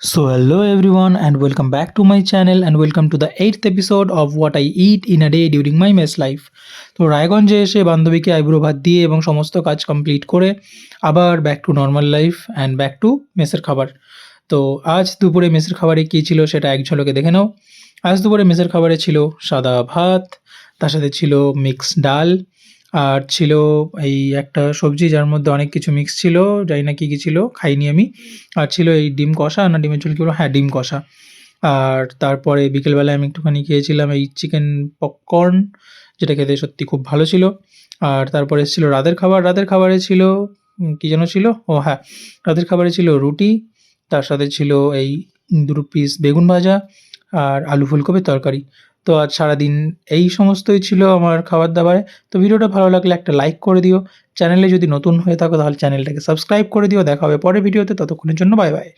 So, hello everyone, and welcome back to my channel, and welcome to the 8th episode of what I eat in a day during my mess life. তো রায়গঞ্জে এসে বান্ধবীকে eyebrow ভাত দিয়ে এবং সমস্ত কাজ কমপ্লিট করে আবার back to normal life and back to মেসের খাবার। তো আজ দুপুরে মেসের খাবারে কী ছিল সেটা এক ঝলকে দেখে নাও। আজ দুপুরে মেসের খাবারে ছিল সাদা ভাত, তার সাথে ছিল মিক্স ডাল, আর ছিল এই একটা সবজি যার মধ্যে অনেক কিছু মিক্স ছিল, জানি না কী কী ছিল, খাইনি আমি। আর ছিল এই ডিম কষা, না ডিমের ঝোল কী বলবো, হ্যাঁ ডিম কষা। আর তারপরে বিকেলবেলায় আমি একটুখানি খেয়েছিলাম এই চিকেন পপকর্ন, যেটা খেতে সত্যি খুব ভালো ছিল। আর তারপরে এসেছিল রাতের খাবার। রাতের খাবারে ছিল কী যেন ছিল, ও হ্যাঁ, রাতের খাবারে ছিল রুটি, তার সাথে ছিল এই ২ পিস বেগুন ভাজা আর আলু ফুলকপির তরকারি। তো আজ সারাদিন এই সমস্তই ছিল আমার খাবার-দাবারে। তো ভিডিওটা ভালো লাগলে একটা লাইক করে দিও। চ্যানেলে যদি নতুন হয়ে থাকো তাহলে চ্যানেলটাকে সাবস্ক্রাইব করে দিও। দেখা হবে পরের ভিডিওতে, ততক্ষণের জন্য বাই বাই।